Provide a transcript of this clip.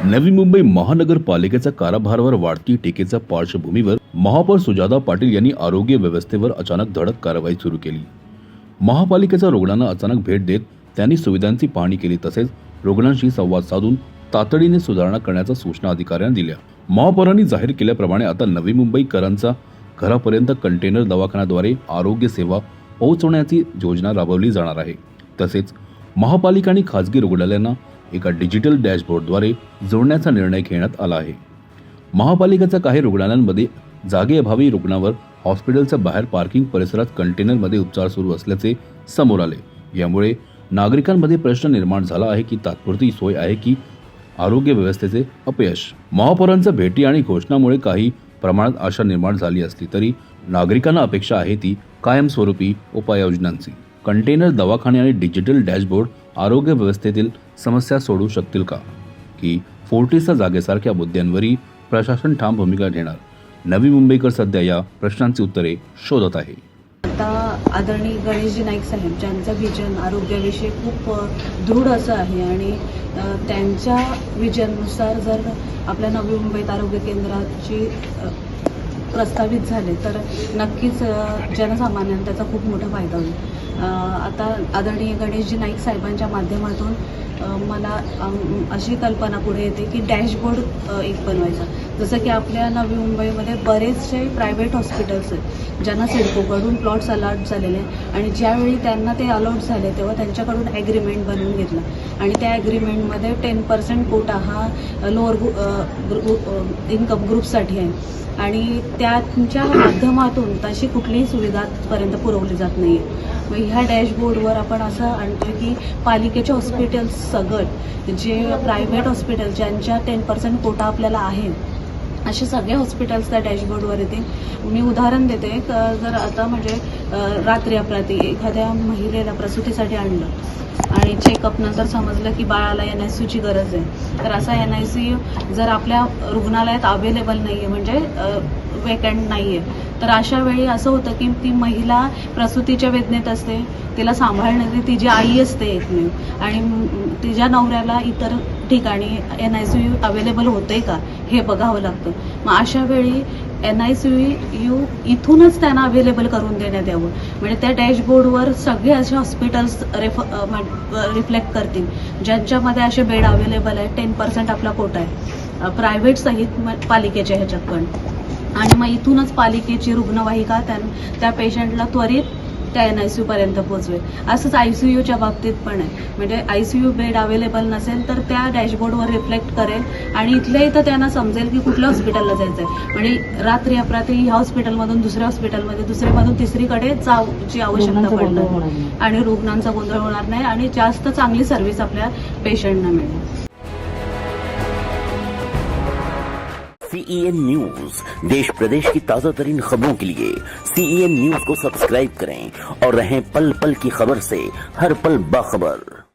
नवी मुंबई महानगरपालिकेचा कारभारावर वाढती टीकेच्या पार्श्वभूमीवर महापौर सुजाता पाटील यांनी आरोग्य व्यवस्थेवर अचानक धडक कारवाई सुरू केली। महापालिकेच्या रुग्णांना अचानक भेट देत त्यांनी सुविधांची पाहणी केली, तसेच रुग्णांशी संवाद साधून तातडीने सुधारणा करण्याच्या सूचना अधिकाऱ्यांना दिल्या। महापौरांनी जाहीर केल्याप्रमाणे आता नवी मुंबईकरांचा घरापर्यंत कंटेनर दवाखान्याद्वारे आरोग्य सेवा पोहोचवण्याची योजना राबवली जाणार आहे। तसेच महापालिका आणि खासगी रुग्णालयांना एका डिजिटल डॅशबोर्डद्वारे जोडण्याचा निर्णय घेण्यात आला आहे। महापालिकेच्या काही रुग्णालयांमध्ये जागेअभावी रुग्णावर हॉस्पिटलच्या बाहेर पार्किंग परिसरात कंटेनरमध्ये उपचार सुरू असल्याचे समोर आले। यामुळे नागरिकांमध्ये प्रश्न निर्माण झाला आहे की तात्पुरती सोय आहे की आरोग्य व्यवस्थेचे अपयश। महापौरांच्या भेटी आणि घोषणामुळे काही प्रमाणात आशा निर्माण झाली असली तरी नागरिकांना अपेक्षा आहे ती कायमस्वरूपी उपाययोजनांची। कंटेनर दवाखाने आणि डिजिटल डॅशबोर्ड आरोग्य व्यवस्थेतील समस्या सोडवू शकतील का, की फोर्टिसच्या जागेसारख्या मुद्द्यांवरही प्रशासन ठाम भूमिका घेणार? नवी मुंबईकर सध्या या प्रश्नांची उत्तरे शोधत आहे। आता आदरणीय गणेशजी नाईक साहेब ज्यांचं विजन आरोग्याविषयी खूप दृढ असं आहे आणि त्यांच्या विजननुसार जर आपल्या नवी मुंबईत आरोग्य केंद्राची प्रस्तावित झाले तर नक्कीच जनसामान्यांना त्याचा खूप मोठा फायदा होईल। आता आदरणीय गणेशजी नाईक साहेबांच्या माध्यमातून मला अशी कल्पना पुढे येते की डॅशबोर्ड एक बनवायचा। जसं की आपल्या नवी मुंबईमध्ये बरेचसे प्रायव्हेट हॉस्पिटल्स आहेत ज्यांना सिडकोकडून प्लॉट्स अलॉट झालेले आणि ज्यावेळी त्यांना ते अलॉट झाले तेव्हा त्यांच्याकडून ॲग्रीमेंट बनवून घेतला आणि त्या ॲग्रीमेंटमध्ये 10% कोटा हा लोअर इन्कम ग्रुपसाठी आहे आणि त्यांच्या माध्यमातून तशी कुठलीही सुविधा आजपर्यंत पुरवली जात नाही आहे। मग ह्या डॅशबोर्डवर आपण असं आणतो की पालिकेचे हॉस्पिटल्स सगळं जे प्रायव्हेट हॉस्पिटल ज्यांच्या 10% कोटा आपल्याला आहे असे सगळे हॉस्पिटल्स त्या डॅशबोर्डवर येतील। मी उदाहरण देते, जर आता म्हणजे रात्री अपरात्री एखाद्या महिलेला प्रसूतीसाठी आणलं आणि चेकअप नंतर समजलं की बाळाला NICUची गरज आहे, तर असा NICU जर आपल्या रुग्णालयात अवेलेबल नाही आहे म्हणजे वेकंट नाही आहे, तर अशा वेळी असं होतं की ती महिला प्रसूतीच्या वेदनेत असते, तिला सांभाळणारी तिची आई असते एकमेव आणि तिच्या नवऱ्याला इतर ठिकाणी NICU अवेलेबल होते का हे बघावं लागतं। मग अशा वेळी NICU इथूनच त्यांना अवेलेबल करून देण्यात यावं, म्हणजे त्या डॅशबोर्डवर सगळे असे हॉस्पिटल्स रिफ्लेक्ट करतील ज्यांच्यामध्ये असे बेड अवेलेबल आहे। 10% आपला कोटा आहे प्रायव्हेट सहित पालिकेच्या ह्याच्यात पण, आणि मग इथूनच पालिकेची रुग्णवाहिका त्या पेशंटला त्वरित त्या NICU पर्यंत पोहोचवेल। असंच ICUच्या बाबतीत पण आहे, म्हणजे ICU बेड अवेलेबल नसेल तर त्या डॅशबोर्डवर रिफ्लेक्ट करेल आणि इथल्या इथं त्यांना समजेल की कुठल्या हॉस्पिटलला जायचं आहे, म्हणजे रात्री अपरात्री ह्या हॉस्पिटलमधून दुसऱ्या हॉस्पिटलमध्ये दुसरीमधून तिसरीकडे जाऊची आवश्यकता पडणार आणि रुग्णांचा गोंधळ होणार नाही आणि जास्त चांगली सर्व्हिस आपल्या पेशंटना मिळेल। CEN न्यूज देश प्रदेश की ताजा तरीन खबरों के लिए CEN न्यूज को सब्सक्राइब करें और रहें पल पल की खबर से हर पल बाखबर।